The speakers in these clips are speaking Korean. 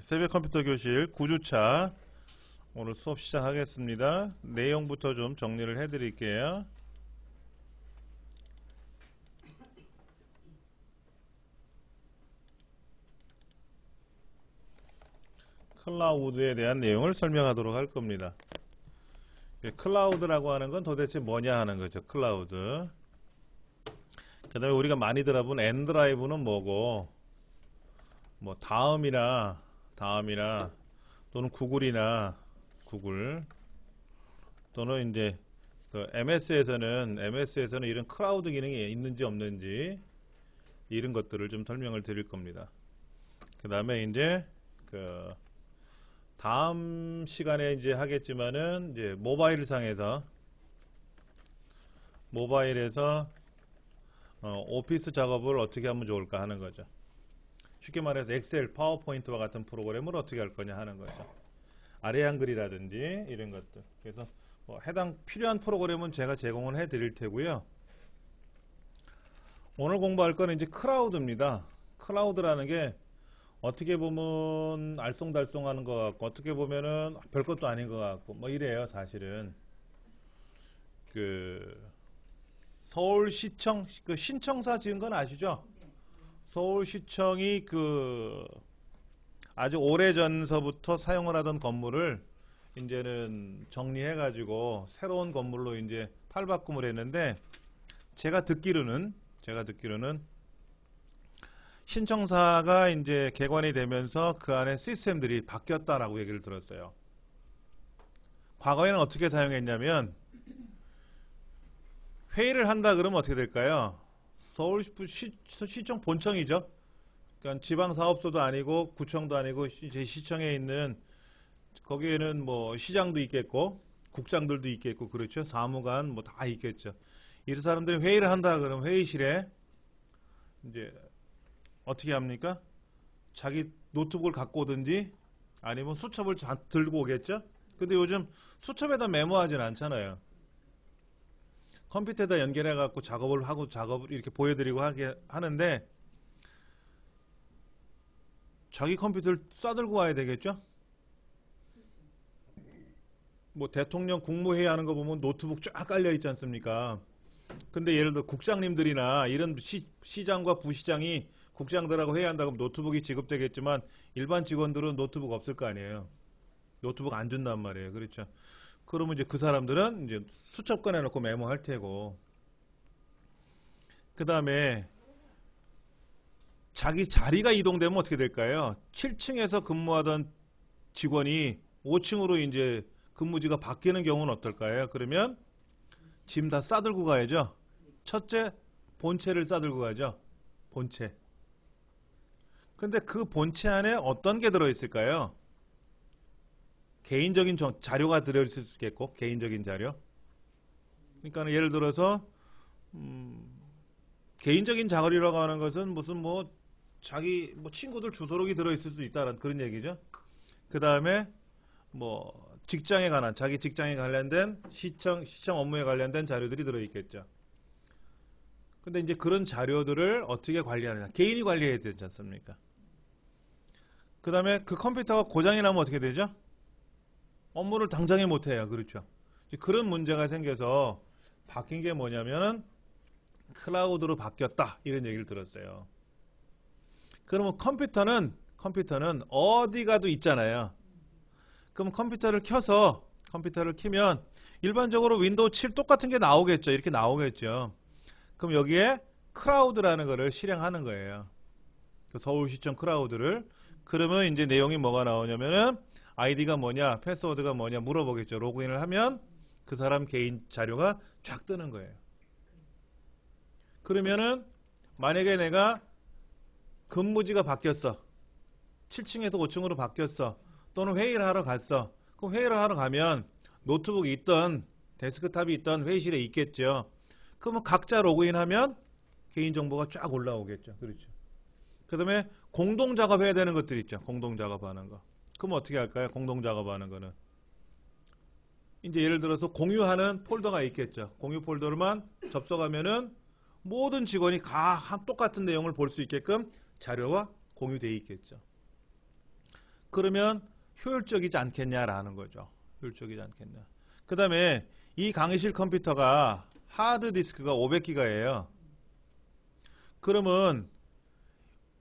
새벽 컴퓨터 교실 9주차 오늘 수업 시작하겠습니다. 내용부터 좀 정리를 해드릴게요. 클라우드에 대한 내용을 설명하도록 할 겁니다. 클라우드라고 하는 건 도대체 뭐냐 하는 거죠. 클라우드. 그 다음에 우리가 많이 들어본 엔드라이브는 뭐고, 뭐 다음이나 또는 구글 또는 이제 그 MS에서는 이런 클라우드 기능이 있는지 없는지 이런 것들을 좀 설명을 드릴 겁니다. 그 다음에 이제 그 다음 시간에 이제 하겠지만은 이제 모바일에서 오피스 작업을 어떻게 하면 좋을까 하는 거죠. 쉽게 말해서 엑셀, 파워포인트와 같은 프로그램을 어떻게 할 거냐 하는 거죠. 아래 한글이라든지 이런 것들. 그래서 해당 필요한 프로그램은 제가 제공을 해 드릴 테고요. 오늘 공부할 거는 이제 클라우드입니다. 클라우드라는 게 어떻게 보면 알쏭달쏭하는 것 같고 어떻게 보면은 별것도 아닌 것 같고 뭐 이래요. 사실은 그 서울시청 그 신청사 지은 건 아시죠? 서울시청이 그 아주 오래전서부터 사용을 하던 건물을 이제는 정리해가지고 새로운 건물로 이제 탈바꿈을 했는데 제가 듣기로는 신청사가 이제 개관이 되면서 그 안에 시스템들이 바뀌었다라고 얘기를 들었어요. 과거에는 어떻게 사용했냐면 회의를 한다 그러면 어떻게 될까요? 서울시청 본청이죠. 그러니까 지방사업소도 아니고 구청도 아니고 제 시청에 있는 거기에는 뭐 시장도 있겠고 국장들도 있겠고 그렇죠. 사무관 뭐 다 있겠죠. 이 사람들이 회의를 한다 그러면 회의실에 이제 어떻게 합니까? 자기 노트북을 갖고 오든지 아니면 수첩을 들고 오겠죠. 근데 요즘 수첩에다 메모하진 않잖아요. 컴퓨터에다 연결해 갖고 작업을 이렇게 보여드리고 하는데 자기 컴퓨터를 싸들고 와야 되겠죠? 뭐 대통령 국무회의 하는 거 보면 노트북 쫙 깔려 있지 않습니까? 근데 예를 들어 국장님들이나 이런 시장과 부시장이 국장들하고 회의한다고 하면 노트북이 지급되겠지만 일반 직원들은 노트북 없을 거 아니에요. 노트북 안 준단 말이에요. 그렇죠? 그러면 이제 그 사람들은 이제 수첩 꺼내놓고 메모할 테고 그 다음에 자기 자리가 이동되면 어떻게 될까요? 7층에서 근무하던 직원이 5층으로 이제 근무지가 바뀌는 경우는 어떨까요? 그러면 짐 다 싸들고 가야죠. 첫째, 본체를 싸들고 가죠. 본체. 근데 그 본체 안에 어떤 게 들어있을까요? 개인적인 자료가 들어있을 수 있겠고, 개인적인 자료. 그러니까 예를 들어서 개인적인 자료라고 하는 것은 무슨 뭐 자기 뭐 친구들 주소록이 들어있을 수 있다는 그런 얘기죠. 그 다음에 뭐 자기 직장에 관련된 시청 업무에 관련된 자료들이 들어있겠죠. 근데 이제 그런 자료들을 어떻게 관리하느냐. 개인이 관리해야 되지 않습니까? 그 다음에 그 컴퓨터가 고장이 나면 어떻게 되죠? 업무를 당장에 못해요. 그렇죠. 그런 문제가 생겨서 바뀐 게 뭐냐면은 클라우드로 바뀌었다. 이런 얘기를 들었어요. 그러면 컴퓨터는 어디 가도 있잖아요. 그럼 컴퓨터를 키면 일반적으로 윈도우 7 똑같은 게 나오겠죠. 이렇게 나오겠죠. 그럼 여기에 클라우드라는 거를 실행하는 거예요. 그 서울시청 클라우드를. 그러면 이제 내용이 뭐가 나오냐면은 아이디가 뭐냐, 패스워드가 뭐냐 물어보겠죠. 로그인을 하면 그 사람 개인 자료가 쫙 뜨는 거예요. 그러면은 만약에 내가 근무지가 바뀌었어. 7층에서 5층으로 바뀌었어. 또는 회의를 하러 갔어. 그럼 회의를 하러 가면 노트북이 있던 데스크탑이 있던 회의실에 있겠죠. 그러면 각자 로그인하면 개인정보가 쫙 올라오겠죠. 그렇죠. 그 다음에 공동작업해야 되는 것들 있죠. 공동작업하는 거. 그럼 어떻게 할까요? 공동작업하는 거는. 이제 예를 들어서 공유하는 폴더가 있겠죠. 공유 폴더로만 접속하면은 모든 직원이 똑같은 내용을 볼 수 있게끔 자료가 공유되어 있겠죠. 그러면 효율적이지 않겠냐라는 거죠. 효율적이지 않겠냐. 그 다음에 이 강의실 컴퓨터가 하드디스크가 500기가예요. 그러면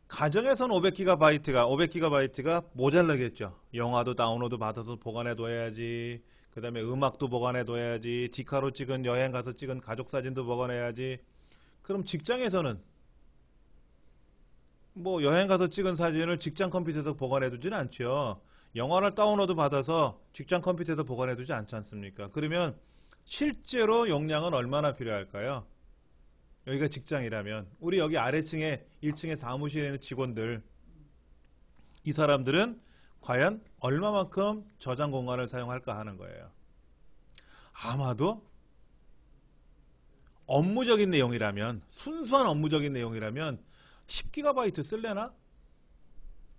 가정에서는 500기가바이트가 모자라겠죠. 영화도 다운로드 받아서 보관해둬야지. 그 다음에 음악도 보관해둬야지. 디카로 찍은 여행 가서 찍은 가족 사진도 보관해야지. 그럼 직장에서는 뭐 여행 가서 찍은 사진을 직장 컴퓨터에서 보관해두지는 않죠. 영화를 다운로드 받아서 직장 컴퓨터에서 보관해두지 않지 않습니까? 그러면 실제로 용량은 얼마나 필요할까요? 여기가 직장이라면 우리 여기 아래층에 1층에 사무실에 있는 직원들, 이 사람들은 과연 얼마만큼 저장 공간을 사용할까 하는 거예요. 아마도 업무적인 내용이라면, 순수한 업무적인 내용이라면 10GB 쓸래나?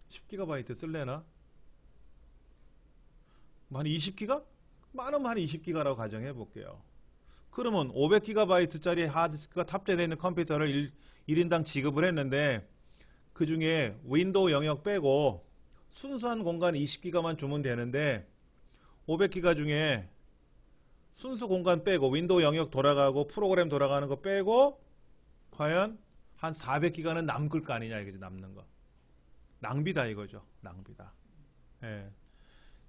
10GB 쓸래나? 한 20GB? 많으면 한 20GB라고 가정해 볼게요. 그러면 500GB짜리 하드디스크가 탑재되어 있는 컴퓨터를 1인당 지급을 했는데 그 중에 윈도우 영역 빼고 순수한 공간 20GB만 주면 되는데 500GB 중에 순수 공간 빼고 윈도우 영역 돌아가고 프로그램 돌아가는 거 빼고 과연 한 400GB는 남을 거 아니냐 이거지. 남는 거. 낭비다 이거죠. 낭비다. 예.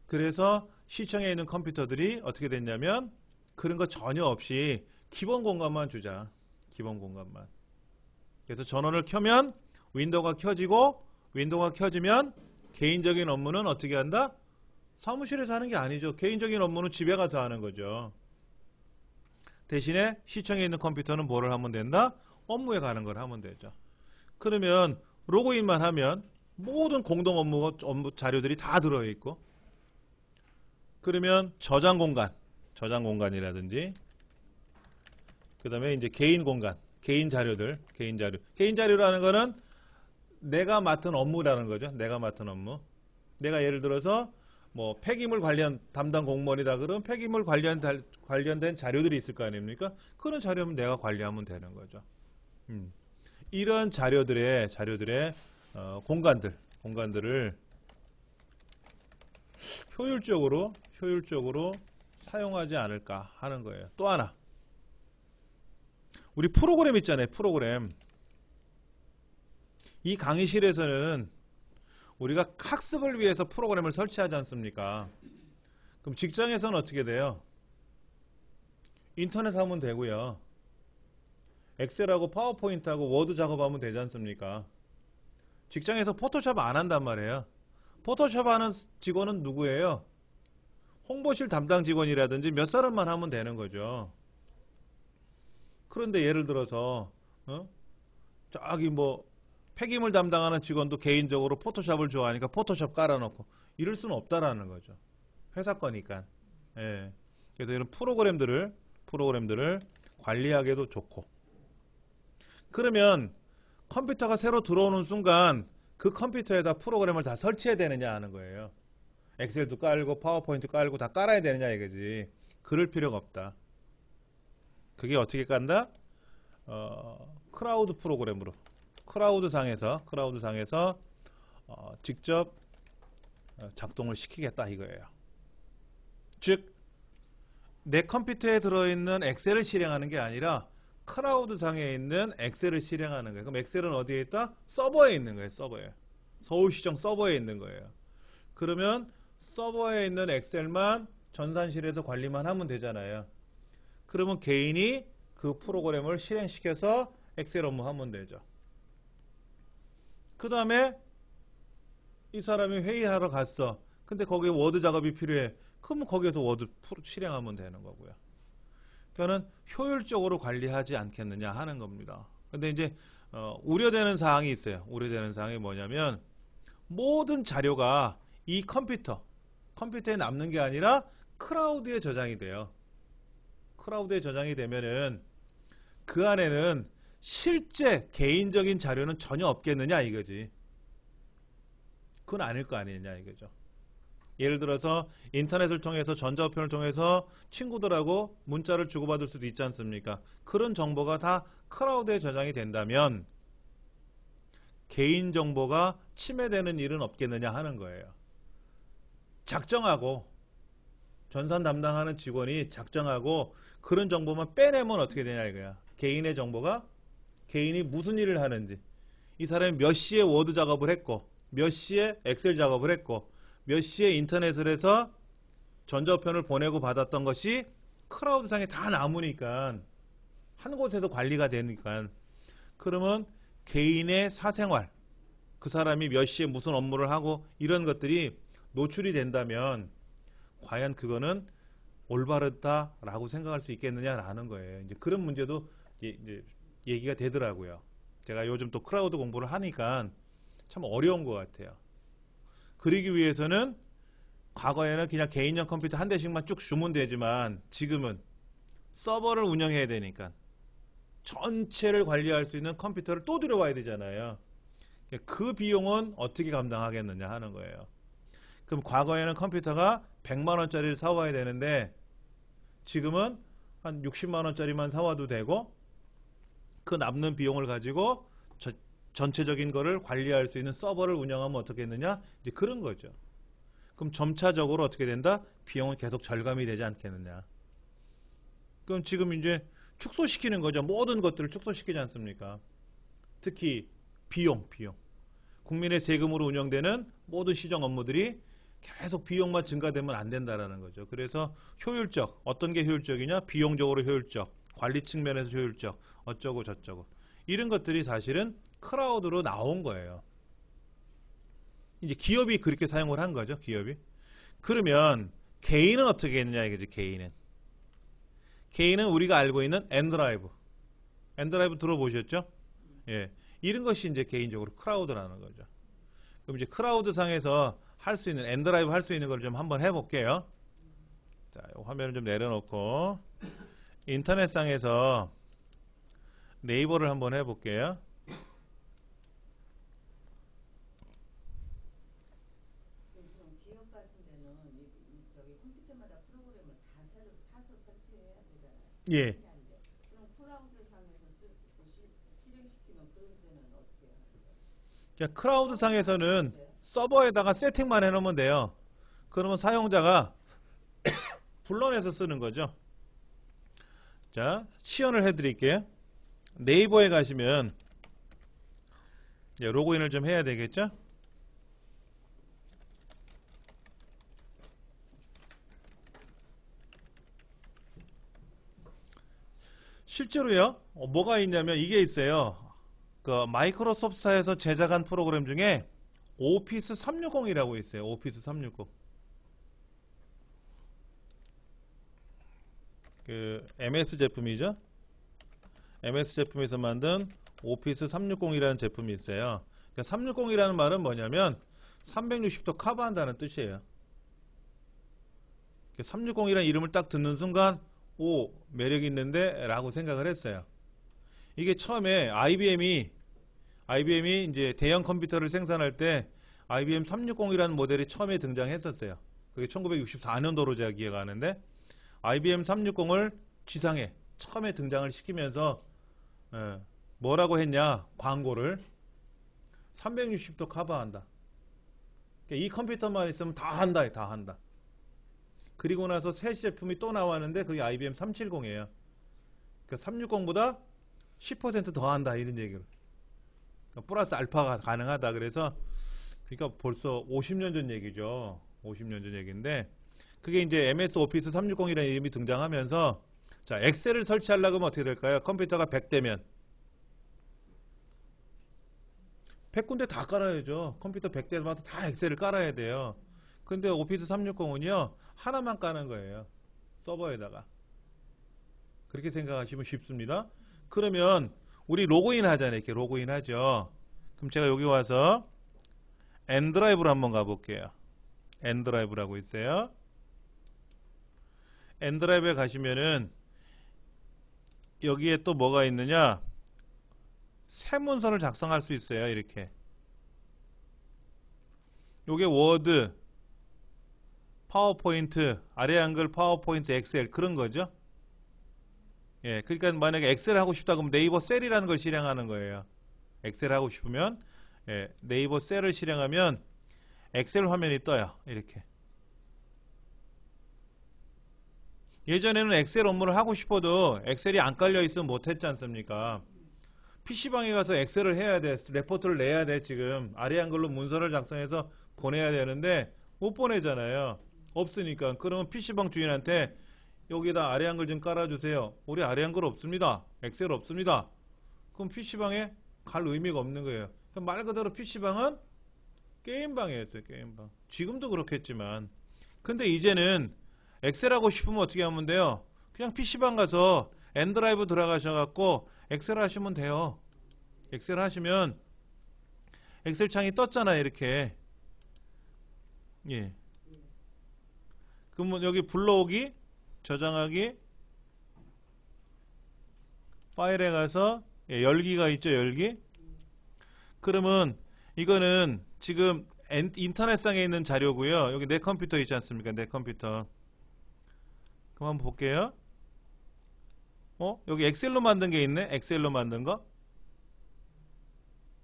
그래서 시청에 있는 컴퓨터들이 어떻게 됐냐면 그런 거 전혀 없이 기본 공간만 주자. 기본 공간만. 그래서 전원을 켜면 윈도우가 켜지고 윈도우가 켜지면 개인적인 업무는 어떻게 한다? 사무실에서 하는 게 아니죠. 개인적인 업무는 집에 가서 하는 거죠. 대신에 시청에 있는 컴퓨터는 뭐를 하면 된다? 업무에 가는 걸 하면 되죠. 그러면 로그인만 하면 모든 공동 업무 자료들이 다 들어있고 그러면 저장 공간이라든지 그 다음에 이제 개인 공간, 개인 자료라는 거는 내가 맡은 업무라는 거죠. 내가 맡은 업무. 내가 예를 들어서 뭐 폐기물 관련 담당 공무원이다 그러면 폐기물 관련된 자료들이 있을 거 아닙니까? 그런 자료는 내가 관리하면 되는 거죠. 이런 자료들의 공간들을 효율적으로 사용하지 않을까 하는 거예요. 또 하나. 우리 프로그램 있잖아요. 프로그램. 이 강의실에서는 우리가 학습을 위해서 프로그램을 설치하지 않습니까? 그럼 직장에서는 어떻게 돼요? 인터넷 하면 되고요. 엑셀하고 파워포인트하고 워드 작업하면 되지 않습니까? 직장에서 포토샵 안 한단 말이에요. 포토샵 하는 직원은 누구예요? 홍보실 담당 직원이라든지 몇 사람만 하면 되는 거죠. 그런데 예를 들어서 저기 뭐 폐기물 담당하는 직원도 개인적으로 포토샵을 좋아하니까 포토샵 깔아놓고 이럴 수는 없다라는 거죠. 회사 거니까. 예. 그래서 이런 프로그램들을 관리하기도 좋고. 그러면 컴퓨터가 새로 들어오는 순간 그 컴퓨터에다 프로그램을 다 설치해야 되느냐 하는 거예요. 엑셀도 깔고 파워포인트 깔고 다 깔아야 되느냐 이거지. 그럴 필요가 없다. 그게 어떻게 깐다? 클라우드 프로그램으로 클라우드 상에서 직접 작동을 시키겠다 이거예요. 즉 내 컴퓨터에 들어있는 엑셀을 실행하는 게 아니라 클라우드 상에 있는 엑셀을 실행하는 거예요. 그럼 엑셀은 어디에 있다? 서버에 있는 거예요. 서버에. 서울시청 서버에 있는 거예요. 그러면 서버에 있는 엑셀만 전산실에서 관리만 하면 되잖아요. 그러면 개인이 그 프로그램을 실행시켜서 엑셀 업무 하면 되죠. 그 다음에 이 사람이 회의하러 갔어. 근데 거기에 워드 작업이 필요해. 그러면 거기에서 워드 실행하면 되는 거고요. 그러니까는 효율적으로 관리하지 않겠느냐 하는 겁니다. 근데 이제 우려되는 사항이 있어요. 우려되는 사항이 뭐냐면 모든 자료가 이 컴퓨터에 남는 게 아니라 클라우드에 저장이 돼요. 클라우드에 저장이 되면은 그 안에는 실제 개인적인 자료는 전혀 없겠느냐 이거지. 그건 아닐 거 아니냐 이거죠. 예를 들어서 인터넷을 통해서 전자우편을 통해서 친구들하고 문자를 주고받을 수도 있지 않습니까? 그런 정보가 다 클라우드에 저장이 된다면 개인정보가 침해되는 일은 없겠느냐 하는 거예요. 작정하고 전산 담당하는 직원이 작정하고 그런 정보만 빼내면 어떻게 되냐 이거야. 개인의 정보가 개인이 무슨 일을 하는지, 이 사람이 몇 시에 워드 작업을 했고 몇 시에 엑셀 작업을 했고 몇 시에 인터넷을 해서 전자우편을 보내고 받았던 것이 클라우드상에 다 남으니까 한 곳에서 관리가 되니까, 그러면 개인의 사생활, 그 사람이 몇 시에 무슨 업무를 하고 이런 것들이 노출이 된다면 과연 그거는 올바르다라고 생각할 수 있겠느냐라는 거예요. 이제 그런 문제도 이제 얘기가 되더라고요. 제가 요즘 또 클라우드 공부를 하니까 참 어려운 것 같아요. 그러기 위해서는 과거에는 그냥 개인용 컴퓨터 한 대씩만 쭉 주면 되지만 지금은 서버를 운영해야 되니까 전체를 관리할 수 있는 컴퓨터를 또 들여와야 되잖아요. 그 비용은 어떻게 감당하겠느냐 하는 거예요. 그럼 과거에는 컴퓨터가 100만 원짜리를 사와야 되는데 지금은 한 60만 원짜리만 사와도 되고 그 남는 비용을 가지고 전체적인 거를 관리할 수 있는 서버를 운영하면 어떻겠느냐, 이제 그런 거죠. 그럼 점차적으로 어떻게 된다? 비용은 계속 절감이 되지 않겠느냐. 그럼 지금 이제 축소시키는 거죠. 모든 것들을 축소시키지 않습니까? 특히 비용. 국민의 세금으로 운영되는 모든 시정 업무들이 계속 비용만 증가되면 안 된다라는 거죠. 그래서 효율적, 어떤 게 효율적이냐? 비용적으로 효율적, 관리 측면에서 효율적, 어쩌고 저쩌고 이런 것들이 사실은 클라우드로 나온 거예요. 이제 기업이 그렇게 사용을 한 거죠. 기업이. 그러면 개인은 어떻게 했느냐 이거지. 개인은 우리가 알고 있는 엔드라이브 들어보셨죠? 예, 이런 것이 이제 개인적으로 클라우드라는 거죠. 그럼 이제 클라우드 상에서 할 수 있는 엔드라이브 할 수 있는 걸 좀 한번 해볼게요. 자, 이 화면을 좀 내려놓고 인터넷 상에서 네이버를 한번 해볼게요. 기업 같은 데는 저기 컴퓨터마다 프로그램을 다 새로 사서 설치해야 되잖아요. 예. 그럼 클라우드 상에서 실행시키면 그런 데는 어떻게 해요? 자, 클라우드 상에서는 서버에다가 세팅만 해놓으면 돼요. 그러면 사용자가 불러내서 쓰는 거죠. 자, 시연을 해드릴게요. 네이버에 가시면 로그인을 좀 해야 되겠죠. 실제로요, 뭐가 있냐면 이게 있어요. 그 마이크로소프트사에서 제작한 프로그램 중에 오피스 360이라고 있어요. 오피스 360. 그 MS 제품이죠. MS 제품에서 만든 오피스 360이라는 제품이 있어요. 그러니까 360이라는 말은 뭐냐면 360도 커버한다는 뜻이에요. 360이라는 이름을 딱 듣는 순간 오, 매력 있는데 라고 생각을 했어요. 이게 처음에 IBM이 이제 대형 컴퓨터를 생산할 때 IBM 360이라는 모델이 처음에 등장했었어요. 그게 1964년도로 제가 기억하는데 IBM 360을 지상에 처음에 등장을 시키면서 뭐라고 했냐, 광고를 360도 커버한다. 그러니까 이 컴퓨터만 있으면 다 한다. 그리고 나서 새 제품이 또 나왔는데 그게 IBM 370이에요. 그러니까 360보다 10% 더 한다 이런 얘기를. 그러니까 플러스 알파가 가능하다. 그래서 그러니까 벌써 50년 전 얘기죠. 50년 전 얘기인데 그게 이제 MS 오피스 360이라는 이름이 등장하면서 자, 엑셀을 설치하려고 하면 어떻게 될까요? 컴퓨터가 100대면 100군데 다 깔아야죠. 컴퓨터 100대마다 다 엑셀을 깔아야 돼요. 근데 오피스 360은요 하나만 까는 거예요. 서버에다가. 그렇게 생각하시면 쉽습니다. 그러면 우리 로그인 하잖아요. 이렇게 로그인 하죠. 그럼 제가 여기 와서 엔드라이브로 한번 가볼게요. 엔드라이브라고 있어요. 엔드라이브에 가시면은 여기에 또 뭐가 있느냐, 새 문서를 작성할 수 있어요. 이렇게 요게 워드, 파워포인트, 아래 한글 파워포인트, 엑셀 그런 거죠. 예, 그러니까 만약에 엑셀 하고 싶다 그러면 네이버 셀이라는 걸 실행하는 거예요. 엑셀 하고 싶으면 네이버 셀을 실행하면 엑셀 화면이 떠요. 이렇게 예전에는 엑셀 업무를 하고 싶어도 엑셀이 안 깔려 있으면 못 했지 않습니까? PC방에 가서 엑셀을 해야 돼. 레포트를 내야 돼. 지금 아래 한글로 문서를 작성해서 보내야 되는데 못 보내잖아요. 없으니까. 그러면 PC방 주인한테 여기다 아래 한글 좀 깔아주세요. 우리 아래 한글 없습니다. 엑셀 없습니다. 그럼 PC방에 갈 의미가 없는 거예요. 말 그대로 PC방은 게임방이었어요. 게임방. 지금도 그렇겠지만. 근데 이제는 엑셀 하고 싶으면 어떻게 하면 돼요? 그냥 PC방 가서 엔드라이브 들어가셔갖고 엑셀 하시면 돼요. 엑셀 하시면 엑셀 창이 떴잖아요. 이렇게. 예. 그러면 여기 불러오기, 저장하기, 파일에 가서 열기가 있죠. 열기. 그러면 이거는 지금 인터넷상에 있는 자료고요. 여기 내 컴퓨터 있지 않습니까? 내 컴퓨터. 그럼 한번 볼게요. 여기 엑셀로 만든 게 있네. 엑셀로 만든 거.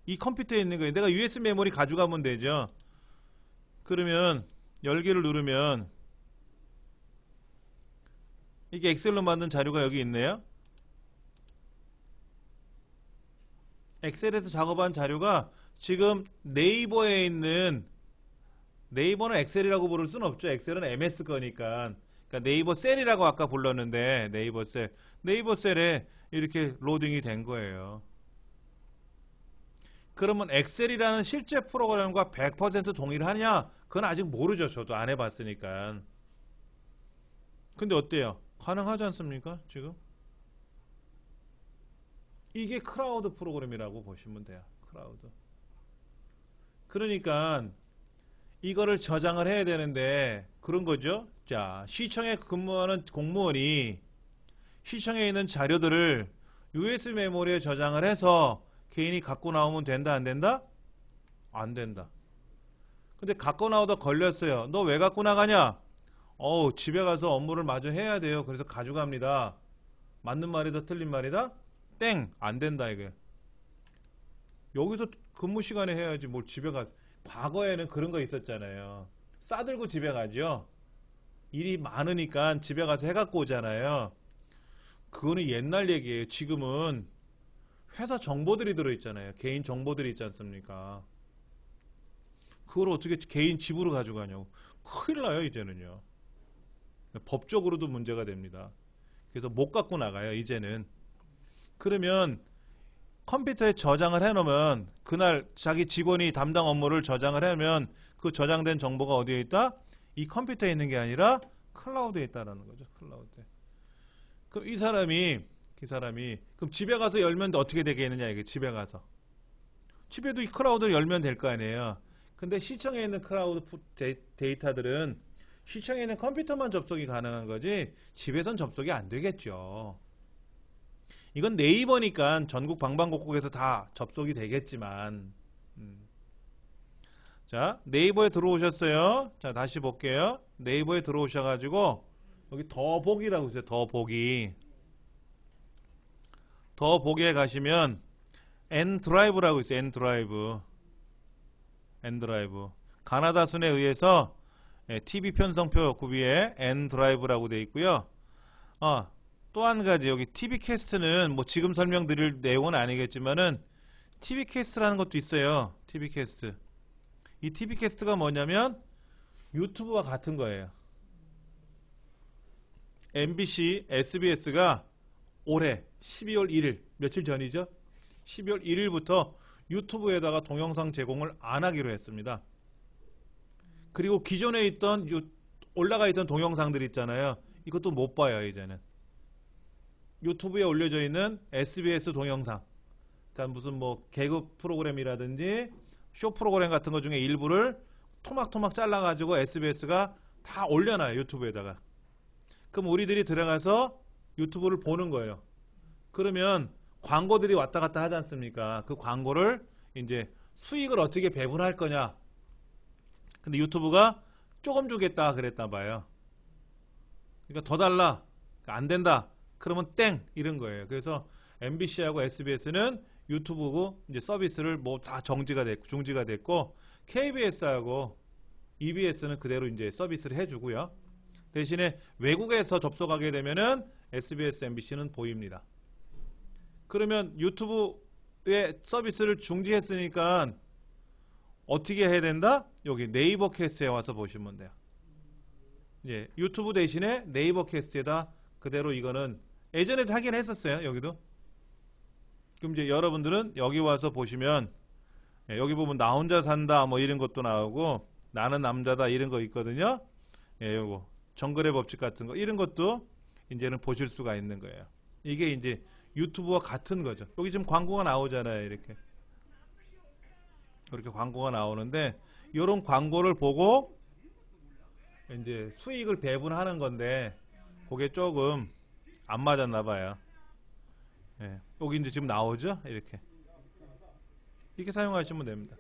이 컴퓨터에 있는 거예요. 내가 USB 메모리 가져가면 되죠. 그러면 열기를 누르면 이게 엑셀로 만든 자료가 여기 있네요. 엑셀에서 작업한 자료가 지금 네이버에 있는, 네이버는 엑셀이라고 부를 수는 없죠. 엑셀은 MS 거니까. 그러니까 네이버 셀이라고 아까 불렀는데 네이버 셀. 네이버 셀에 이렇게 로딩이 된 거예요. 그러면 엑셀이라는 실제 프로그램과 100% 동일하냐? 그건 아직 모르죠. 저도 안 해봤으니까. 근데 어때요? 가능하지 않습니까? 지금? 이게 클라우드 프로그램이라고 보시면 돼요. 클라우드. 그러니까 이거를 저장을 해야 되는데 그런 거죠. 자, 시청에 근무하는 공무원이 시청에 있는 자료들을 USB 메모리에 저장을 해서 개인이 갖고 나오면 된다, 안 된다? 안 된다. 근데 갖고 나오다 걸렸어요. 너 왜 갖고 나가냐? 집에 가서 업무를 마저 해야 돼요. 그래서 가져갑니다. 맞는 말이다, 틀린 말이다? 땡! 안 된다, 이게. 여기서 근무 시간에 해야지 뭘 집에 가서. 과거에는 그런 거 있었잖아요. 싸들고 집에 가죠. 일이 많으니까 집에 가서 해갖고 오잖아요. 그거는 옛날 얘기예요. 지금은 회사 정보들이 들어있잖아요. 개인 정보들이 있지 않습니까? 그걸 어떻게 개인 집으로 가져가냐고. 큰일 나요, 이제는요. 법적으로도 문제가 됩니다. 그래서 못 갖고 나가요, 이제는. 그러면 컴퓨터에 저장을 해놓으면 그날 자기 직원이 담당 업무를 저장을 해놓으면 그 저장된 정보가 어디에 있다? 이 컴퓨터에 있는 게 아니라 클라우드에 있다라는 거죠. 클라우드에. 그럼 이 사람이 그럼 집에 가서 열면 어떻게 되겠느냐, 이게. 집에 가서 집에도 이 클라우드를 열면 될 거 아니에요. 근데 시청에 있는 클라우드 데이터들은 시청에 있는 컴퓨터만 접속이 가능한 거지 집에선 접속이 안 되겠죠. 이건 네이버니까 전국 방방곡곡에서 다 접속이 되겠지만. 자, 네이버에 들어오셨어요. 자, 다시 볼게요. 네이버에 들어오셔가지고 여기 더보기라고 있어요. 더보기. 더보기에 가시면 N드라이브라고 있어요. N드라이브. 가나다 순에 의해서 TV 편성표 그 위에 N드라이브라고 되어 있고요. 또 한 가지, 여기 TV 캐스트는 뭐 지금 설명드릴 내용은 아니겠지만은 TV 캐스트라는 것도 있어요. TV 캐스트. 이 TV 캐스트가 뭐냐면 유튜브와 같은 거예요. MBC, SBS가 올해 12월 1일, 며칠 전이죠? 12월 1일부터 유튜브에다가 동영상 제공을 안 하기로 했습니다. 그리고 기존에 있던 올라가 있던 동영상들 있잖아요. 이것도 못 봐요, 이제는. 유튜브에 올려져 있는 SBS 동영상, 그러니까 무슨 뭐 개그 프로그램이라든지 쇼 프로그램 같은 것 중에 일부를 토막토막 잘라가지고 SBS가 다 올려놔요, 유튜브에다가. 그럼 우리들이 들어가서 유튜브를 보는 거예요. 그러면 광고들이 왔다 갔다 하지 않습니까? 그 광고를 이제 수익을 어떻게 배분할 거냐. 근데 유튜브가 조금 주겠다 그랬나 봐요. 그러니까 더 달라, 안 된다, 그러면 땡, 이런 거예요. 그래서 MBC하고 SBS는 유튜브고 이제 서비스를 뭐 다 중지가 됐고 KBS하고 EBS는 그대로 이제 서비스를 해주고요. 대신에 외국에서 접속하게 되면은 SBS, MBC는 보입니다. 그러면 유튜브의 서비스를 중지했으니까 어떻게 해야 된다? 여기 네이버 캐스트에 와서 보시면 돼요. 예, 유튜브 대신에 네이버 캐스트에다 그대로 이거는 예전에도 하긴 했었어요. 여기도. 그럼 이제 여러분들은 여기 와서 보시면 예, 여기 보면 나 혼자 산다 뭐 이런 것도 나오고 나는 남자다 이런 거 있거든요. 예, 요거 정글의 법칙 같은 거 이런 것도 이제는 보실 수가 있는 거예요. 이게 이제 유튜브와 같은 거죠. 여기 지금 광고가 나오잖아요. 이렇게 광고가 나오는데 이런 광고를 보고 이제 수익을 배분하는 건데 그게 조금 안 맞았나 봐요. 예, 여기 이제 지금 나오죠. 이렇게 사용하시면 됩니다.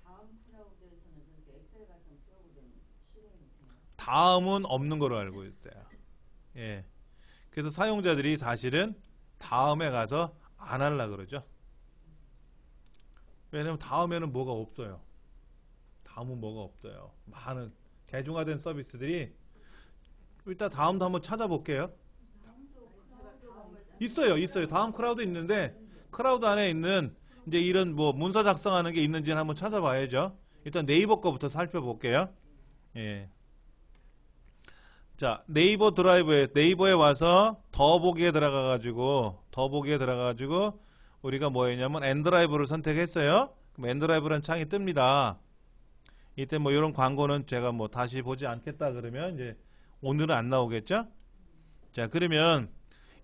다음 클라우드에서는 저렇게 엑셀 같은 프로그램 실행이 되나요? 다음은 없는 걸로 알고 있어요. 예. 그래서 사용자들이 사실은 다음에 가서 안 하려고 그러죠. 왜냐면 다음에는 뭐가 없어요. 다음은 뭐가 없어요. 많은 대중화된 서비스들이 일단 다음도 한번 찾아볼게요. 있어요. 다음 크라우드 있는데 크라우드 안에 있는 이제 이런 뭐 문서 작성하는 게 있는지는 한번 찾아봐야죠. 일단 네이버 거부터 살펴볼게요. 예. 자, 네이버 드라이브에 네이버에 와서 더보기에 들어가가지고 우리가 뭐 했냐면 엔드라이브를 선택했어요. 그럼 엔드라이브라는 창이 뜹니다. 이때 뭐 이런 광고는 제가 뭐 다시 보지 않겠다 그러면 이제 오늘은 안 나오겠죠? 자, 그러면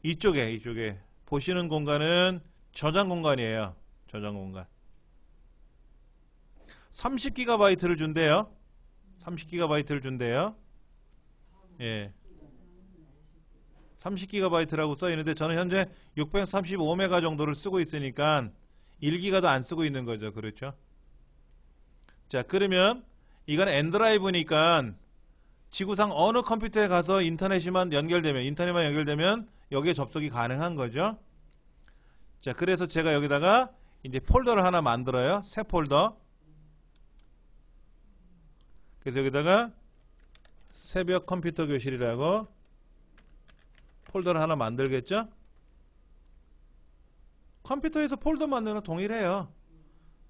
이쪽에 보시는 공간은 저장 공간이에요. 저장 공간. 30GB를 준대요. 30GB를 준대요. 예. 30GB라고 써 있는데 저는 현재 635MB 정도를 쓰고 있으니까 1GB도 안 쓰고 있는 거죠. 그렇죠? 자, 그러면 이건 엔드라이브니까 지구상 어느 컴퓨터에 가서 인터넷만 연결되면 여기에 접속이 가능한 거죠. 자, 그래서 제가 여기다가 이제 폴더를 하나 만들어요. 새 폴더. 그래서 여기다가 새벽 컴퓨터 교실이라고 폴더를 하나 만들겠죠? 컴퓨터에서 폴더 만드는 거 동일해요.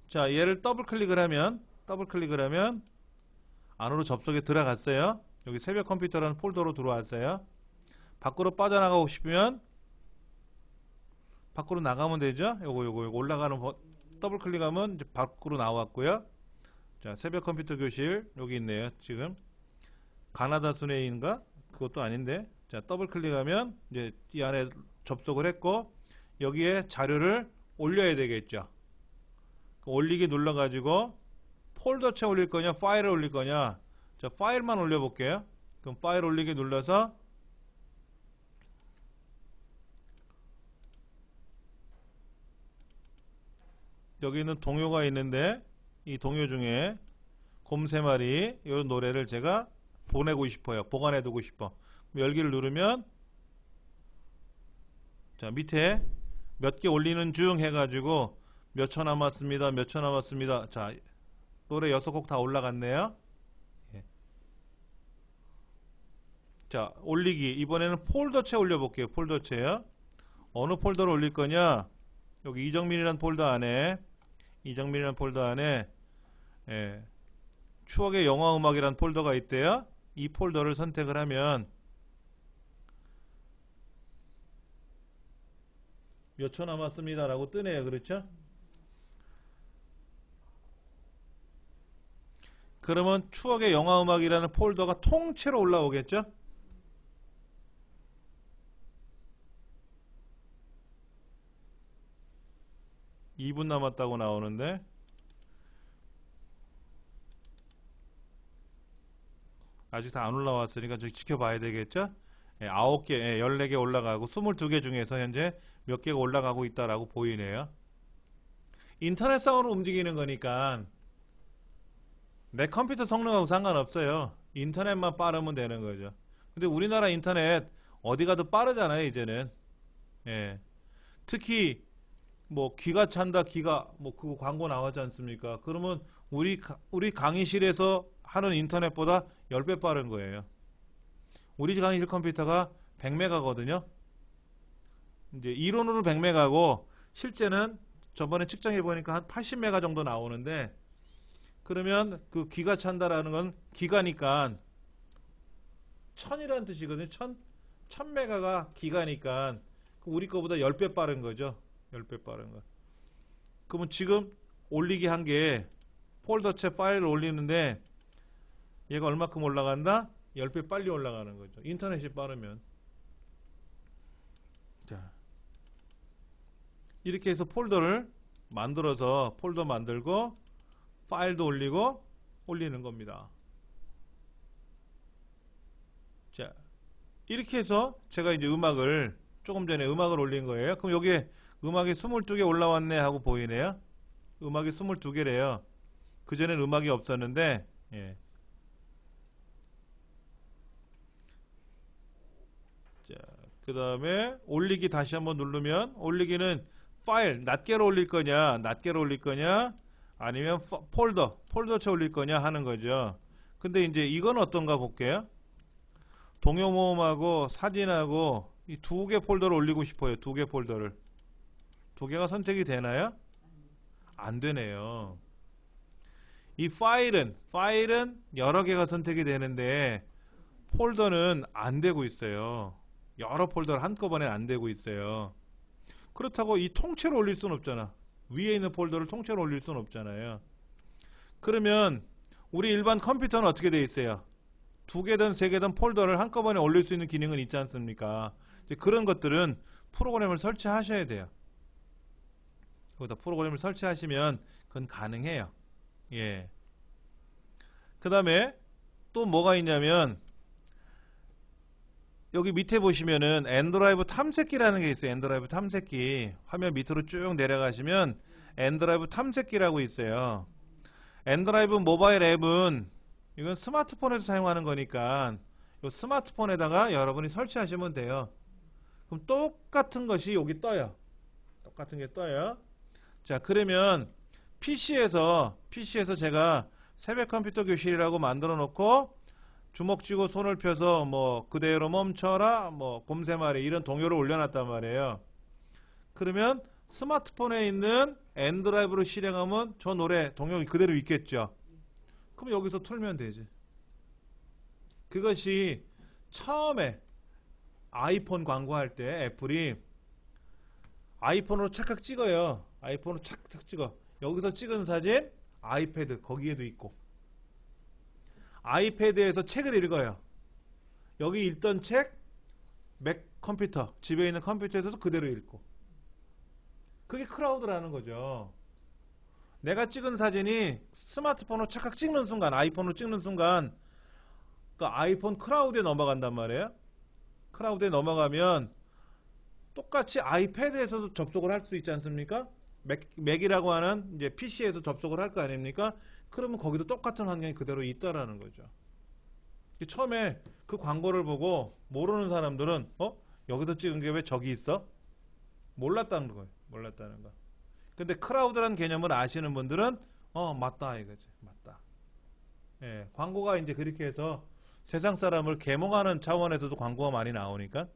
자, 얘를 더블 클릭을 하면 안으로 접속에 들어갔어요. 여기 새벽 컴퓨터라는 폴더로 들어왔어요. 밖으로 빠져나가고 싶으면 밖으로 나가면 되죠. 요거 올라가는 더블 클릭하면 이제 밖으로 나왔고요. 자, 새벽 컴퓨터 교실 여기 있네요. 지금 가나다 순회인가? 그것도 아닌데. 자, 더블 클릭하면 이제 이 안에 접속을 했고 여기에 자료를 올려야 되겠죠. 올리기 눌러가지고 폴더체 올릴 거냐 파일을 올릴 거냐. 자, 파일만 올려볼게요. 그럼 파일 올리기 눌러서 여기 있는 동요가 있는데 이 동요 중에 곰 3마리 이 노래를 제가 보내고 싶어요. 보관해 두고 싶어. 열기를 누르면 자, 밑에 몇 개 올리는 중 해가지고 몇 초 남았습니다. 자, 노래 6곡 다 올라갔네요. 예. 자, 올리기. 이번에는 폴더체 올려볼게요. 폴더체요. 어느 폴더를 올릴 거냐? 여기 이정민이라는 폴더 안에 예, 추억의 영화음악이라는 폴더가 있대요. 이 폴더를 선택을 하면 몇 초 남았습니다 라고 뜨네요. 그렇죠? 그러면 추억의 영화음악이라는 폴더가 통째로 올라오겠죠? (2분) 남았다고 나오는데 아직 다 안 올라왔으니까 좀 지켜봐야 되겠죠? 예, 9개, 14개 올라가고 22개 중에서 현재 몇 개가 올라가고 있다라고 보이네요. 인터넷상으로 움직이는 거니까 내 컴퓨터 성능하고 상관없어요. 인터넷만 빠르면 되는 거죠. 근데 우리나라 인터넷 어디 가도 빠르잖아요, 이제는. 예. 특히 뭐 기가 찬다, 기가 뭐 그거 광고 나왔지 않습니까? 그러면 우리 강의실에서 하는 인터넷보다 10배 빠른 거예요. 우리 강의실 컴퓨터가 100메가거든요. 이제 이론으로 100메가고 실제는 저번에 측정해 보니까 한 80메가 정도 나오는데, 그러면 그 기가 찬다라는 건 기가니까 1000이라는 뜻이거든요. 1000메가가 기가니까 우리 거보다 10배 빠른 거죠. 10배 빠른 거. 그러면 지금 올리기 한 게 폴더채 파일을 올리는데 얘가 얼마큼 올라간다? 10배 빨리 올라가는 거죠. 인터넷이 빠르면. 자, 이렇게 해서 폴더를 만들어서 폴더 만들고 파일도 올리고 올리는 겁니다. 자, 이렇게 해서 제가 이제 음악을 조금 전에 음악을 올린 거예요. 그럼 여기에 음악이 22개 올라왔네 하고 보이네요. 음악이 22개래요. 그전엔 음악이 없었는데, 예. 자, 그 다음에 올리기 다시 한번 누르면, 올리기는 파일 낱개로 올릴 거냐, 낱개로 올릴 거냐, 아니면 폴더채 올릴 거냐 하는 거죠. 근데 이제 이건 어떤가 볼게요. 동요 모음하고 사진하고 이 2개 폴더를 올리고 싶어요. 2개 폴더를. 2개가 선택이 되나요? 안 되네요. 이 파일은 여러 개가 선택이 되는데 폴더는 안 되고 있어요. 여러 폴더를 한꺼번에 안 되고 있어요. 그렇다고 이 통째로 올릴 수는 없잖아. 위에 있는 폴더를 통째로 올릴 수는 없잖아요. 그러면 우리 일반 컴퓨터는 어떻게 돼 있어요? 2개든 3개든 폴더를 한꺼번에 올릴 수 있는 기능은 있지 않습니까? 이제 그런 것들은 프로그램을 설치하셔야 돼요. 거기다 프로그램을 설치하시면 그건 가능해요. 예. 그 다음에 또 뭐가 있냐면 여기 밑에 보시면은 엔드라이브 탐색기라는 게 있어요. 엔드라이브 탐색기. 화면 밑으로 쭉 내려가시면 엔드라이브 탐색기라고 있어요. 엔드라이브 모바일 앱은 이건 스마트폰에서 사용하는 거니까 이 스마트폰에다가 여러분이 설치하시면 돼요. 그럼 똑같은 것이 여기 떠요. 똑같은 게 떠요. 자, 그러면 PC에서 제가 새벽 컴퓨터 교실이라고 만들어 놓고 주먹 쥐고 손을 펴서 뭐 그대로 멈춰라 뭐 곰새말이 이런 동요를 올려놨단 말이에요. 그러면 스마트폰에 있는 엔드라이브로 실행하면 저 노래 동요 그대로 있겠죠. 그럼 여기서 틀면 되지. 그것이 처음에 아이폰 광고할 때 애플이 아이폰으로 착각 찍어요. 아이폰으로 착착 찍어. 여기서 찍은 사진 아이패드 거기에도 있고, 아이패드에서 책을 읽어요. 여기 읽던 책 맥 컴퓨터 집에 있는 컴퓨터에서도 그대로 읽고. 그게 클라우드라는 거죠. 내가 찍은 사진이 스마트폰으로 착각 찍는 순간, 아이폰으로 찍는 순간 그 아이폰 클라우드에 넘어간단 말이에요. 클라우드에 넘어가면 똑같이 아이패드에서도 접속을 할 수 있지 않습니까? 맥이라고 하는 이제 PC에서 접속을 할 거 아닙니까? 그러면 거기도 똑같은 환경이 그대로 있다라는 거죠. 처음에 그 광고를 보고 모르는 사람들은 여기서 찍은 게 왜 저기 있어? 몰랐다는 거예요. 몰랐다는 거. 근데 클라우드라는 개념을 아시는 분들은 맞다 이거지. 맞다. 예, 광고가 이제 그렇게 해서 세상 사람을 계몽하는 차원에서도 광고가 많이 나오니까.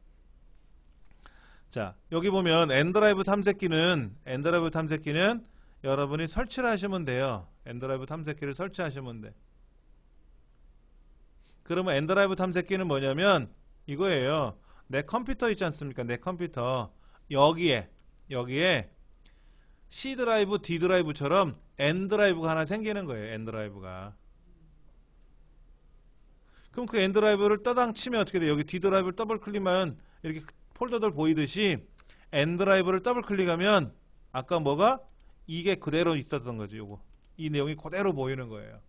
자, 여기 보면 엔드라이브 탐색기는 여러분이 설치를 하시면 돼요. 엔드라이브 탐색기를 설치하시면 돼. 그러면 엔드라이브 탐색기는 뭐냐면 이거예요. 내 컴퓨터 있지 않습니까? 내 컴퓨터 여기에 C 드라이브, D 드라이브처럼 N 드라이브가 하나 생기는 거예요. N 드라이브가. 그럼 그 N 드라이브를 떠당 치면 어떻게 돼요? 여기 D 드라이브를 더블 클릭하면 이렇게 폴더들 보이듯이 N 드라이브를 더블 클릭하면 아까 뭐가 이게 그대로 있었던 거죠. 요거 이 내용이 그대로 보이는 거예요.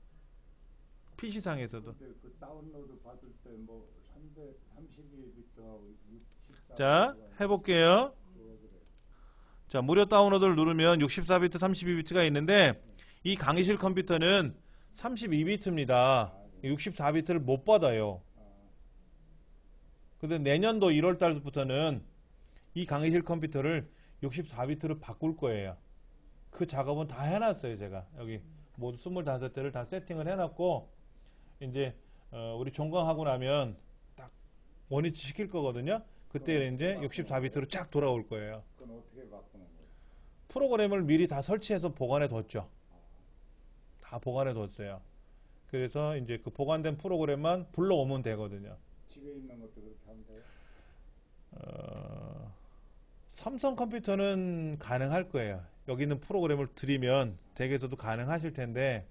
PC상에서도. 그 다운로드 받을 때 뭐 332비트하고 64. 자, 해볼게요. 자, 무료 다운로드를 누르면 64비트, 32비트가 있는데 이 강의실 컴퓨터는 32비트입니다. 64비트를 못 받아요. 근데 내년도 1월 달부터는 이 강의실 컴퓨터를 64비트로 바꿀 거예요. 그 작업은 다 해놨어요. 제가 여기 모두 25대를 다 세팅을 해놨고 이제 우리 종강하고 나면 딱 원위치 시킬 거거든요. 그때 이제 64비트로 쫙 돌아올 거예요. 그건 어떻게 바꾸는 거예요? 프로그램을 미리 다 설치해서 보관해 뒀죠. 다 보관해 뒀어요. 그래서 이제 그 보관된 프로그램만 불러오면 되거든요. 집에 있는 것도 그렇게 하면 돼요? 삼성 컴퓨터는 가능할 거예요. 여기 있는 프로그램을 드리면 댁에서도 가능하실 텐데,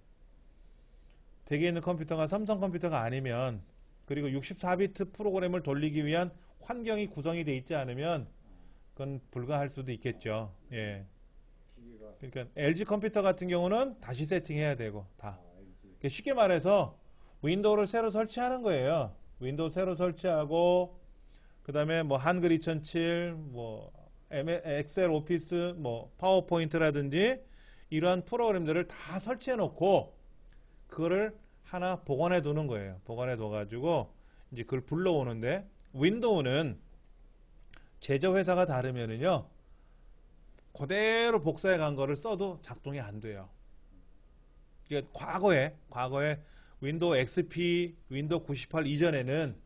댁에 있는 컴퓨터가 삼성 컴퓨터가 아니면, 그리고 64비트 프로그램을 돌리기 위한 환경이 구성이 돼 있지 않으면 그건 불가할 수도 있겠죠. 예. 기계가 그러니까 LG 컴퓨터 같은 경우는 다시 세팅해야 되고 다. LG. 그러니까 쉽게 말해서 윈도우를 새로 설치하는 거예요. 윈도우 새로 설치하고, 그다음에 뭐 한글 2007, 뭐 엑셀 오피스, 뭐 파워포인트라든지 이러한 프로그램들을 다 설치해 놓고 그거를 하나 보관해 두는 거예요. 보관해 둬 가지고 이제 그걸 불러오는데, 윈도우는 제조 회사가 다르면은요, 그대로 복사해 간 거를 써도 작동이 안 돼요. 그러니까 과거에 윈도우 XP, 윈도우 98 이전에는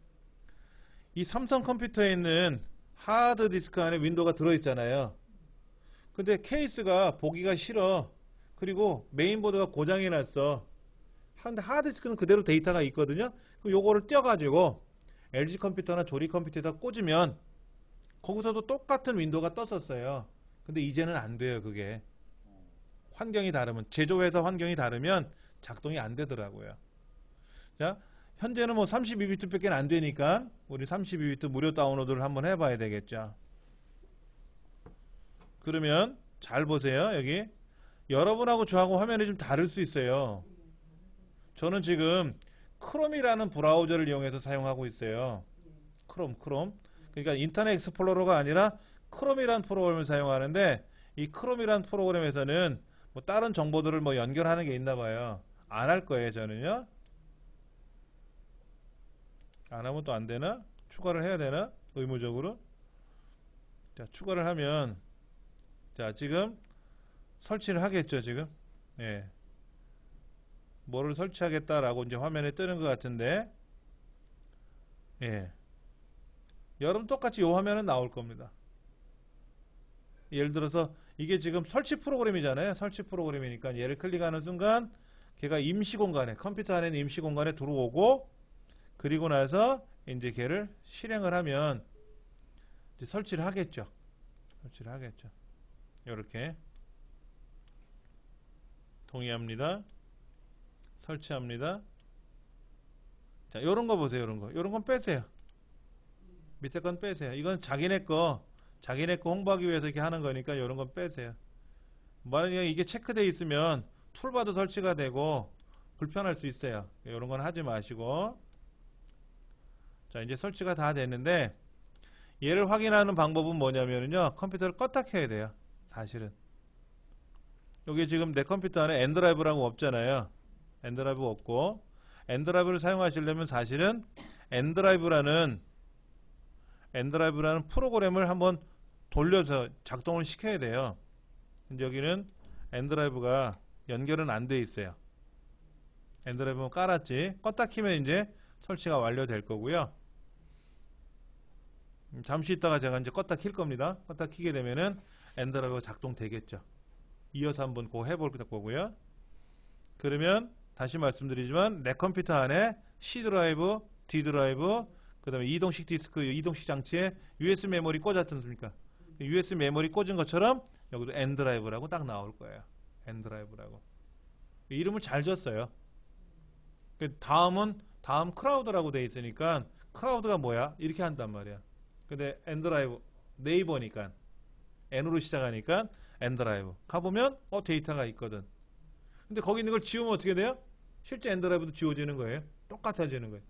이 삼성 컴퓨터에 있는 하드 디스크 안에 윈도우가 들어있잖아요. 근데 케이스가 보기가 싫어. 그리고 메인보드가 고장이 났어. 근데 하드 디스크는 그대로 데이터가 있거든요. 그럼 요거를 떼어가지고 LG 컴퓨터나 조리 컴퓨터에다 꽂으면 거기서도 똑같은 윈도우가 떴었어요. 근데 이제는 안 돼요, 그게. 환경이 다르면, 제조회사 환경이 다르면 작동이 안 되더라고요. 자, 현재는 뭐 32비트밖에 안 되니까 우리 32비트 무료 다운로드를 한번 해봐야 되겠죠. 그러면 잘 보세요. 여기 여러분하고 저하고 화면이 좀 다를 수 있어요. 저는 지금 크롬이라는 브라우저를 이용해서 사용하고 있어요. 크롬. 그러니까 인터넷 익스플로러가 아니라 크롬이라는 프로그램을 사용하는데, 이 크롬이라는 프로그램에서는 뭐 다른 정보들을 뭐 연결하는 게 있나 봐요. 안 할 거예요, 저는요. 안 하면 또 안 되나? 추가를 해야 되나? 의무적으로. 자, 추가를 하면, 자, 지금 설치를 하겠죠, 지금. 예. 뭐를 설치하겠다라고 이제 화면에 뜨는 것 같은데, 예. 여러분 똑같이 이 화면은 나올 겁니다. 예를 들어서 이게 지금 설치 프로그램이잖아요. 설치 프로그램이니까 얘를 클릭하는 순간 걔가 임시 공간에, 컴퓨터 안에 있는 임시 공간에 들어오고, 그리고 나서 이제 걔를 실행을 하면 이제 설치를 하겠죠. 이렇게 동의합니다. 설치합니다. 자, 요런 거 보세요. 요런 건 빼세요. 밑에 건 빼세요. 이건 자기네 거 홍보하기 위해서 이렇게 하는 거니까 요런 건 빼세요. 만약에 이게 체크되어 있으면 툴바도 설치가 되고 불편할 수 있어요. 요런 건 하지 마시고. 자, 이제 설치가 다 됐는데, 얘를 확인하는 방법은 뭐냐면요, 컴퓨터를 껐다 켜야 돼요. 사실은 여기 지금 내 컴퓨터 안에 엔드라이브라고 없잖아요. 엔드라이브 없고, 엔드라이브를 사용하시려면 사실은 엔드라이브라는 프로그램을 한번 돌려서 작동을 시켜야 돼요. 근데 여기는 엔드라이브가 연결은 안 돼 있어요. 엔드라이브는 깔았지. 껐다 키면 이제 설치가 완료될 거고요. 잠시 있다가 제가 이제 껐다 킬 겁니다. 껐다 키게 되면은 엔드라이브가 작동되겠죠. 이어서 한번 그거 해볼 거고요. 그러면 다시 말씀드리지만 내 컴퓨터 안에 C 드라이브, D 드라이브, 그 다음에 이동식 디스크, 이동식 장치에 USB 메모리 꽂았지 않습니까? USB 메모리 꽂은 것처럼 여기도 엔드라이브라고 딱 나올 거예요. 엔드라이브라고. 이름을 잘 줬어요. 다음 크라우드라고 돼 있으니까 크라우드가 뭐야? 이렇게 한단 말이야. 근데 엔드라이브, 네이버니까 N으로 시작하니까 엔드라이브. 가보면 데이터가 있거든. 근데 거기 있는 걸 지우면 어떻게 돼요? 실제 엔드라이브도 지워지는 거예요. 똑같아지는 거예요.